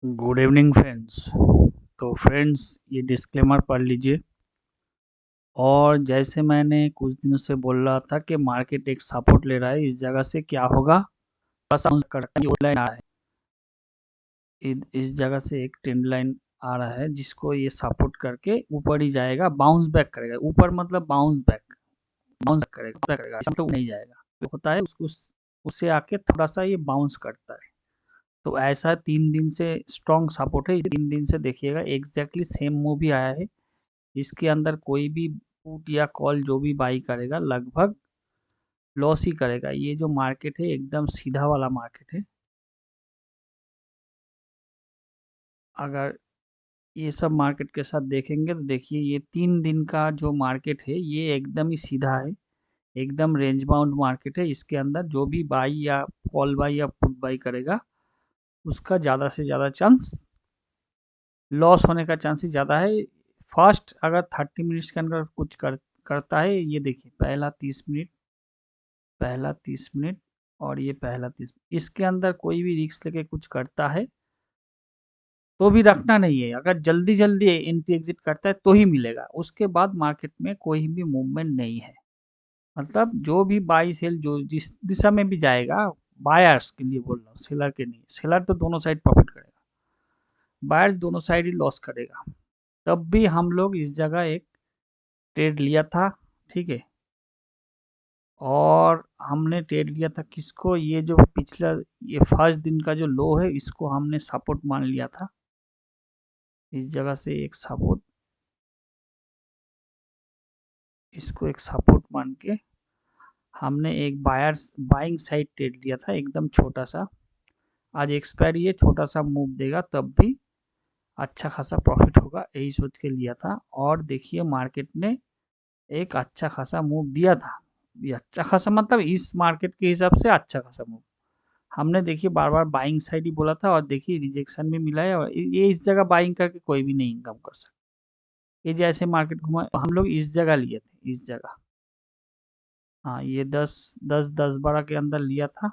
Good evening friends. तो friends ये disclaimer पढ़ लीजिए। और जैसे मैंने कुछ दिनों से बोल रहा था कि मार्केट एक सपोर्ट ले रहा है, इस जगह से क्या होगा, बस लाइन आ रहा है। इस जगह से एक ट्रेंड लाइन आ रहा है जिसको ये सपोर्ट करके ऊपर ही जाएगा, बाउंस बैक करेगा। ऊपर मतलब बाउंस बैक करेगा, मतलब नहीं जाएगा। तो होता है उसको उससे आके थोड़ा सा ये बाउंस करता है। तो ऐसा 3 दिन से स्ट्रॉन्ग सपोर्ट है। 3 दिन से देखिएगा एग्जैक्टली सेम मूव भी आया है। इसके अंदर कोई भी पुट या कॉल जो भी बाई करेगा लगभग लॉस ही करेगा। ये जो मार्केट है एकदम सीधा वाला मार्केट है। अगर ये सब मार्केट के साथ देखेंगे तो देखिए ये 3 दिन का जो मार्केट है ये एकदम ही सीधा है, एकदम रेंज बाउंड मार्केट है। इसके अंदर जो भी बाई या कॉल बाई या पुट बाई करेगा उसका ज़्यादा से ज़्यादा चांस लॉस होने का चांसेस ज़्यादा है। फर्स्ट अगर 30 मिनट्स के अंदर कुछ करता है, ये देखिए पहला 30 मिनट और ये पहला 30, इसके अंदर कोई भी रिस्क लेके कुछ करता है तो भी रखना नहीं है। अगर जल्दी जल्दी एंट्री एग्जिट करता है तो ही मिलेगा, उसके बाद मार्केट में कोई भी मूवमेंट नहीं है। मतलब जो भी बाई सेल जो जिस दिशा में भी जाएगा, बायर्स के लिए बोल रहा हूँ, सेलर के नहीं। सेलर तो दोनों साइड प्रॉफिट करेगा, बायर्स दोनों साइड ही लॉस करेगा। तब भी हम लोग इस जगह एक ट्रेड लिया था, ठीक है। और हमने ट्रेड लिया था किसको, ये जो पिछला ये फर्स्ट दिन का जो लो है इसको हमने सपोर्ट मान लिया था। इस जगह से एक सपोर्ट, इसको एक सपोर्ट मान के हमने एक बाइंग साइड ट्रेड लिया था, एकदम छोटा सा। आज एक्सपायरी है, छोटा सा मूव देगा तब भी अच्छा खासा प्रॉफिट होगा, यही सोच के लिया था। और देखिए मार्केट ने एक अच्छा खासा मूव दिया था। ये अच्छा खासा मतलब इस मार्केट के हिसाब से अच्छा खासा मूव। हमने देखिए बार बार बाइंग साइड ही बोला था और देखिए रिजेक्शन भी मिला है। और ये इस जगह बाइंग करके कोई भी नहीं इनकम कर सकता। ये जैसे मार्केट घुमा, हम लोग इस जगह लिए थे, इस जगह। हाँ ये 10 10 10 12 के अंदर लिया था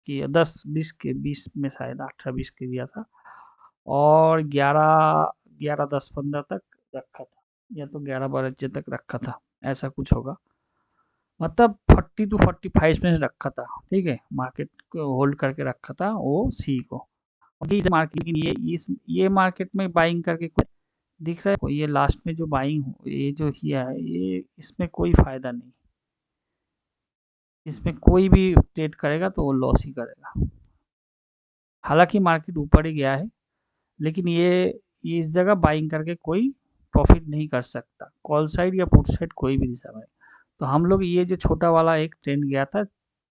कि 10 20 में शायद 18 20 के लिया था। और 11 11 10 15 तक रखा था, या तो 11 12 तक रखा था, ऐसा कुछ होगा। मतलब 40 to 45 मिनट रखा था, ठीक है। मार्केट को होल्ड करके रखा था वो सी को। ये मार्केट, लेकिन ये मार्केट में बाइंग करके कोई दिख रहा है, ये लास्ट में जो बाइंग ये जो किया है, ये इसमें कोई फायदा नहीं। इसमें कोई भी ट्रेड करेगा तो वो लॉस ही करेगा। हालांकि मार्केट ऊपर ही गया है, लेकिन ये इस जगह बाइंग करके कोई प्रॉफिट नहीं कर सकता, कॉल साइड या पुट साइड कोई भी दिशा में। तो हम लोग ये जो छोटा वाला एक ट्रेंड गया था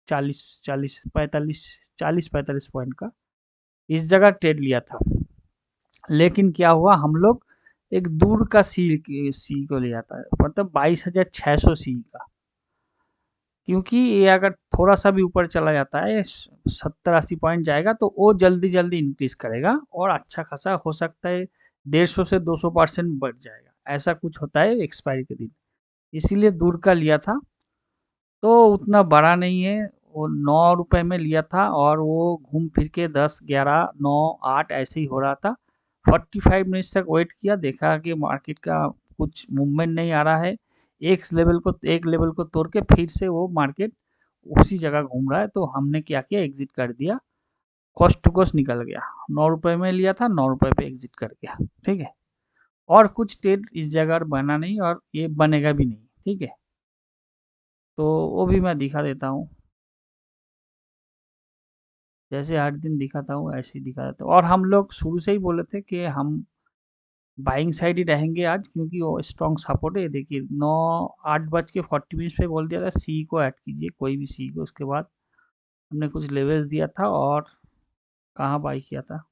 40 45 पॉइंट का, इस जगह ट्रेड लिया था। लेकिन क्या हुआ, हम लोग एक दूर का सी को लिया था, मतलब 22,600 सी का। क्योंकि ये अगर थोड़ा सा भी ऊपर चला जाता है, 70 80 पॉइंट जाएगा तो वो जल्दी जल्दी इंक्रीज करेगा और अच्छा खासा हो सकता है 150 से 200% बढ़ जाएगा। ऐसा कुछ होता है एक्सपायरी के दिन, इसीलिए दूर का लिया था। तो उतना बड़ा नहीं है, वो 9 रुपए में लिया था और वो घूम फिर के 10 11 9 8 ऐसे ही हो रहा था। 45 मिनट्स तक वेट किया, देखा कि मार्केट का कुछ मूवमेंट नहीं आ रहा है। एक लेवल को तोड़ के फिर से वो मार्केट उसी जगह घूम रहा है। तो हमने क्या किया, एग्जिट कर दिया, कॉस्ट टू कॉस्ट निकल गया। 9 रुपए में लिया था, 9 रुपए पे एग्जिट कर गया, ठीक है। और कुछ ट्रेड इस जगह बना नहीं और ये बनेगा भी नहीं, ठीक है। तो वो भी मैं दिखा देता हूँ, जैसे हर दिन दिखाता हूँ ऐसे ही दिखा देता हूँ। और हम लोग शुरू से ही बोले थे कि हम बाइंग साइड ही रहेंगे आज, क्योंकि वो स्ट्रॉन्ग सपोर्ट है। देखिए 8:40 पे बोल दिया था सी को ऐड कीजिए, कोई भी सी को। उसके बाद हमने कुछ लेवल्स दिया था और कहाँ बाई किया था,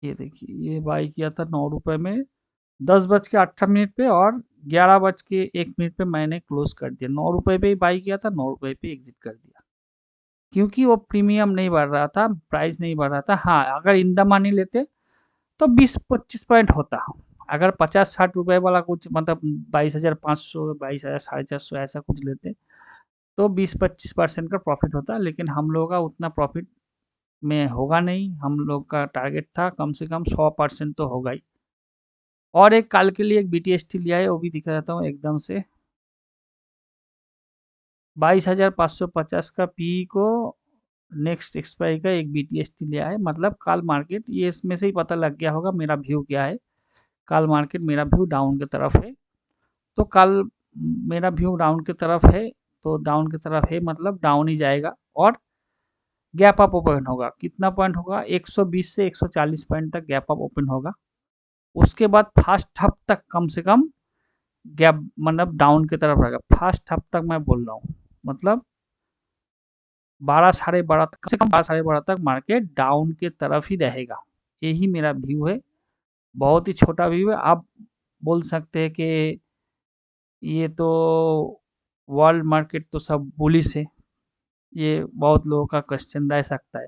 ये देखिए ये बाई किया था 9 रुपए में 10:18 पे, और 11:01 पे मैंने क्लोज कर दिया। 9 रुपए पे ही बाई किया था, 9 रुपए पे एग्जिट कर दिया। क्योंकि वो प्रीमियम नहीं बढ़ रहा था, प्राइस नहीं बढ़ रहा था। हाँ अगर इन द मनी लेते तो 20 25 पॉइंट होता, अगर 50-60 रुपए वाला कुछ मतलब 22,500, 22,450 ऐसा कुछ लेते तो 20-25% का प्रॉफिट होता, लेकिन हम लोगों का उतना प्रॉफिट में होगा नहीं। हम लोग का टारगेट था कम से कम 100% तो होगा ही। और एक कल के लिए एक BTST लिया है, वो भी दिखा देता हूँ एकदम से। 22,550 का पी को नेक्स्ट एक्सपायरी का एक BTST लिया है, मतलब कल मार्केट, ये इसमें से ही पता लग गया होगा मेरा व्यू क्या है। कल मार्केट मेरा व्यू डाउन की तरफ है, तो कल मेरा व्यू डाउन की तरफ है, तो डाउन की तरफ है मतलब डाउन ही जाएगा और गैप अप ओपन होगा। कितना पॉइंट होगा? 120 से 140 पॉइंट तक गैप अप ओपन होगा। उसके बाद फर्स्ट हाफ तक कम से कम गैप मतलब डाउन की तरफ रहेगा। फर्स्ट हाफ तक मैं बोल रहा हूँ, मतलब 12 साढ़े 12 तक, कम से कम 12 साढ़े 12 तक मार्केट डाउन की तरफ ही रहेगा। यही मेरा व्यू है। बहुत ही छोटा व्यू है। आप बोल सकते हैं कि ये तो वर्ल्ड मार्केट तो सब बुलिश है। ये बहुत लोगों का क्वेश्चन रह सकता है।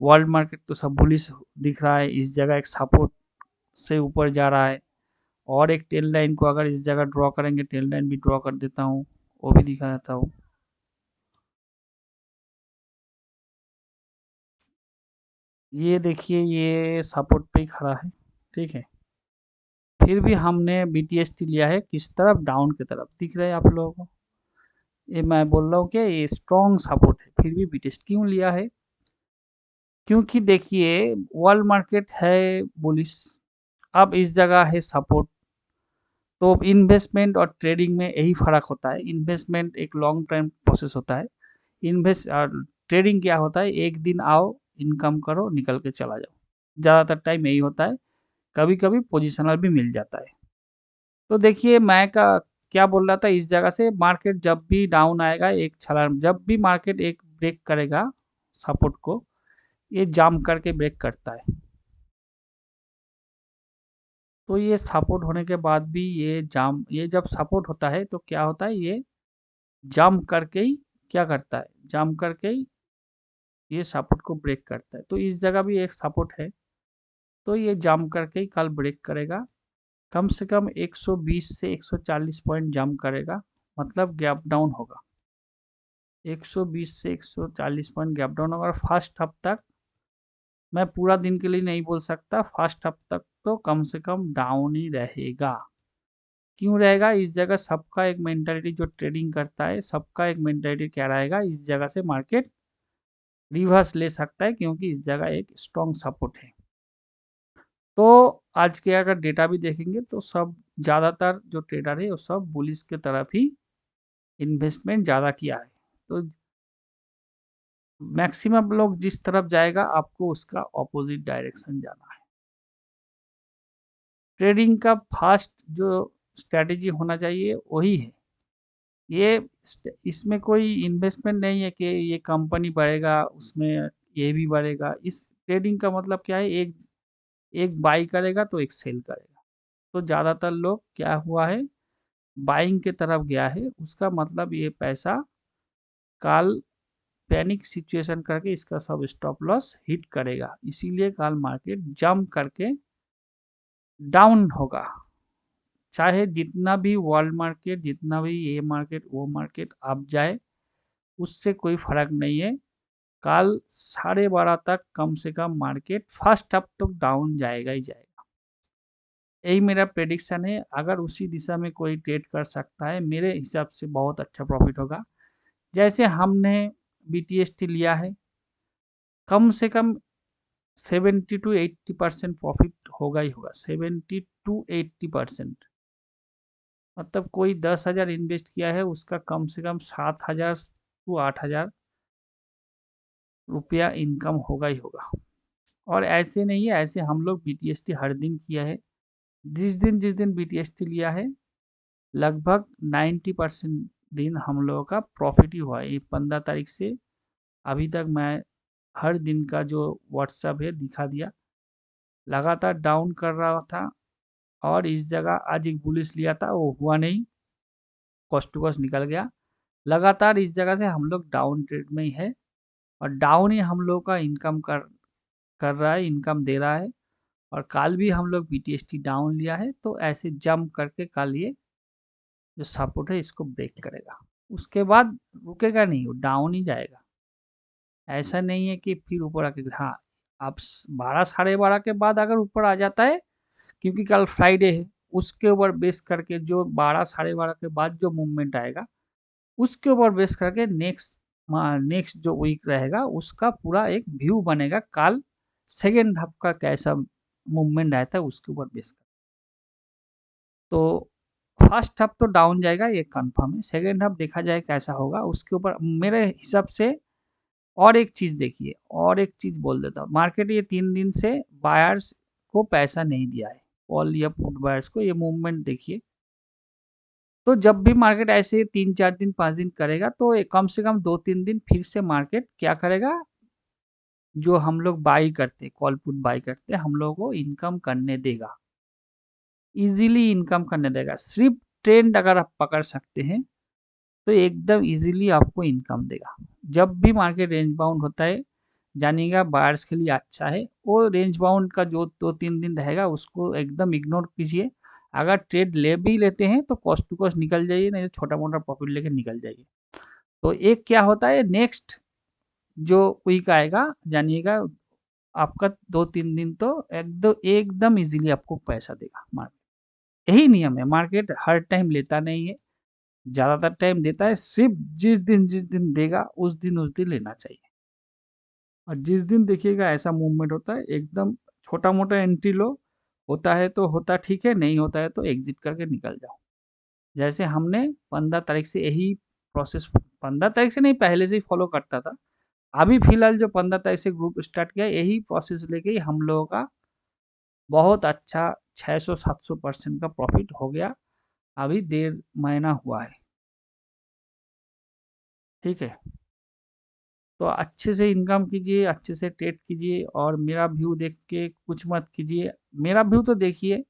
वर्ल्ड मार्केट तो सब बुलिश दिख रहा है, इस जगह एक सपोर्ट से ऊपर जा रहा है, और एक टेल लाइन को अगर इस जगह ड्रॉ करेंगे, टेल लाइन भी ड्रॉ कर देता हूँ, वो भी दिखा देता हूँ। ये देखिए, ये सपोर्ट पे ही खड़ा है, ठीक है। फिर भी हमने BTST लिया है किस तरफ? डाउन की तरफ। दिख रहा है आप लोगों को? ये मैं बोल रहा हूँ कि ये स्ट्रॉन्ग सपोर्ट है। फिर भी BTST क्यों लिया है? क्योंकि देखिए वर्ल्ड मार्केट है बुलिश, अब इस जगह है सपोर्ट। तो इन्वेस्टमेंट और ट्रेडिंग में यही फ़र्क होता है। इन्वेस्टमेंट एक लॉन्ग टर्म प्रोसेस होता है। इन्वेस्ट और ट्रेडिंग क्या होता है? एक दिन आओ, इनकम करो, निकल के चला जाओ। ज़्यादातर टाइम यही होता है। कभी-कभी पोजिशनल भी मिल जाता है। तो देखिए मैं का क्या बोल रहा था, इस जगह से मार्केट जब भी डाउन आएगा, एक छलांग, जब भी मार्केट एक ब्रेक करेगा सपोर्ट को, ये जंप करके ब्रेक करता है। तो ये सपोर्ट होने के बाद भी ये जब सपोर्ट होता है तो क्या होता है, ये जंप करके ही क्या करता है, जंप करके ही ये सपोर्ट को ब्रेक करता है। तो इस जगह भी एक सपोर्ट है, तो ये जंप करके ही कल ब्रेक करेगा। कम से कम 120 से 140 पॉइंट जंप करेगा, मतलब गैप डाउन होगा। 120 से 140 पॉइंट गैप डाउन होगा। और फर्स्ट हफ्ते तक, मैं पूरा दिन के लिए नहीं बोल सकता, फर्स्ट हफ्ते तक तो कम से कम डाउन ही रहेगा। क्यों रहेगा? इस जगह सबका एक मेंटालिटी, जो ट्रेडिंग करता है सबका एक मेंटालिटी क्या रहेगा, इस जगह से मार्केट रिवर्स ले सकता है, क्योंकि इस जगह एक स्ट्रॉन्ग सपोर्ट है। तो आज के अगर डेटा भी देखेंगे तो सब ज़्यादातर जो ट्रेडर है वो सब बुलिश के तरफ ही इन्वेस्टमेंट ज़्यादा किया है। तो मैक्सिमम लोग जिस तरफ जाएगा, आपको उसका ऑपोजिट डायरेक्शन जाना है। ट्रेडिंग का फास्ट जो स्ट्रैटेजी होना चाहिए वही है। ये इसमें कोई इन्वेस्टमेंट नहीं है कि ये कंपनी बढ़ेगा उसमें ये भी बढ़ेगा। इस ट्रेडिंग का मतलब क्या है, एक एक बाई करेगा तो एक सेल करेगा। तो ज़्यादातर लोग क्या हुआ है, बाइंग की तरफ गया है। उसका मतलब ये पैसा कल पैनिक सिचुएशन करके इसका सब स्टॉप लॉस हिट करेगा, इसीलिए कल मार्केट जंप करके डाउन होगा। चाहे जितना भी वर्ल्ड मार्केट, जितना भी ये मार्केट वो मार्केट अप जाए, उससे कोई फर्क नहीं है। कल 12:30 तक कम से कम मार्केट फर्स्ट हाफ तक डाउन जाएगा ही जाएगा। यही मेरा प्रेडिक्शन है। अगर उसी दिशा में कोई ट्रेड कर सकता है, मेरे हिसाब से बहुत अच्छा प्रॉफिट होगा। जैसे हमने BTST लिया है, कम से कम 70 टू 80% प्रॉफिट होगा ही होगा। 70 टू 80%, मतलब कोई 10,000 इन्वेस्ट किया है, उसका कम से कम 7,000 टू 8,000 रुपया इनकम होगा ही होगा। और ऐसे नहीं है, ऐसे हम लोग BTST हर दिन किया है। जिस दिन BTST लिया है, लगभग 90% दिन हम लोगों का प्रॉफिट ही हुआ है। ये 15 तारीख से अभी तक मैं हर दिन का जो व्हाट्सअप है दिखा दिया। लगातार डाउन कर रहा था, और इस जगह आज एक बुलिश लिया था, वो हुआ नहीं, कॉस्ट टू कॉस्ट निकल गया। लगातार इस जगह से हम लोग डाउन ट्रेड में ही है, और डाउन ही हम लोग का इनकम कर कर रहा है, इनकम दे रहा है। और कल भी हम लोग BTST डाउन लिया है, तो ऐसे जंप करके कल ये जो सपोर्ट है इसको ब्रेक करेगा। उसके बाद रुकेगा नहीं, वो डाउन ही जाएगा। ऐसा नहीं है कि फिर ऊपर आके, हाँ, आप 12 साढ़े 12 के बाद अगर ऊपर आ जाता है, क्योंकि कल फ्राइडे है, उसके ऊपर बेस करके जो 12 साढ़े 12 के बाद जो मूवमेंट आएगा, उसके ऊपर बेस करके नेक्स्ट जो वीक रहेगा उसका पूरा एक व्यू बनेगा, कल सेकेंड हाफ का कैसा मूवमेंट आया था उसके ऊपर बेस कर। तो फर्स्ट हाफ तो डाउन जाएगा, ये कंफर्म है। सेकेंड हाफ देखा जाए कैसा होगा उसके ऊपर। मेरे हिसाब से और एक चीज़ देखिए, और एक चीज़ बोल देता हूँ, मार्केट ये 3 दिन से बायर्स को पैसा नहीं दिया है, कॉल या पुट बायर्स को। ये मूवमेंट देखिए, तो जब भी मार्केट ऐसे 3-4 दिन 5 दिन करेगा, तो कम से कम 2-3 दिन फिर से मार्केट क्या करेगा, जो हम लोग बाई करते, कॉल पुट बाई करते, हम लोगों को इनकम करने देगा, इजीली इनकम करने देगा। सिर्फ ट्रेंड अगर आप पकड़ सकते हैं तो एकदम इजीली आपको इनकम देगा। जब भी मार्केट रेंज बाउंड होता है, जानिएगा बायर्स के लिए अच्छा है। वो रेंज बाउंड का जो 2-3 दिन रहेगा उसको एकदम इग्नोर कीजिए। अगर ट्रेड ले भी लेते हैं तो कॉस्ट टू कॉस्ट निकल जाइए, नहीं तो छोटा मोटा प्रॉफिट लेके निकल जाइए। तो एक क्या होता है, नेक्स्ट जो वीक आएगा, जानिएगा आपका 2-3 दिन तो एकदम एकदम इजीली आपको पैसा देगा मार्केट। यही नियम है, मार्केट हर टाइम लेता नहीं है, ज़्यादातर टाइम देता है। सिर्फ जिस दिन देगा उस दिन लेना चाहिए। और जिस दिन देखिएगा ऐसा मूवमेंट होता है, एकदम छोटा मोटा एंट्री लो, होता है तो होता ठीक है, नहीं होता है तो एग्जिट करके निकल जाओ। जैसे हमने 15 तारीख से यही प्रोसेस, 15 तारीख से नहीं, पहले से ही फॉलो करता था। अभी फिलहाल जो 15 तारीख से ग्रुप स्टार्ट किया, यही प्रोसेस लेके ही हम लोगों का बहुत अच्छा 600-700% का प्रॉफिट हो गया। अभी 1.5 महीना हुआ है, ठीक है। तो अच्छे से इनकम कीजिए, अच्छे से ट्रेड कीजिए, और मेरा व्यू देख के कुछ मत कीजिए। मेरा व्यू तो देखिए,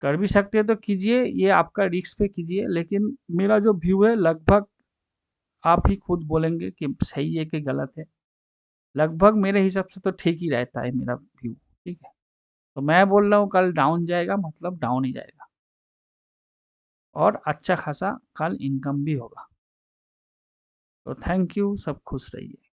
कर भी सकते हैं तो कीजिए, ये आपका रिस्क पे कीजिए, लेकिन मेरा जो व्यू है लगभग आप ही खुद बोलेंगे कि सही है कि गलत है। लगभग मेरे हिसाब से तो ठीक ही रहता है मेरा व्यू, ठीक है। तो मैं बोल रहा हूँ कल डाउन जाएगा, मतलब डाउन ही जाएगा, और अच्छा खासा कल इनकम भी होगा। तो थैंक यू, सब खुश रहिए।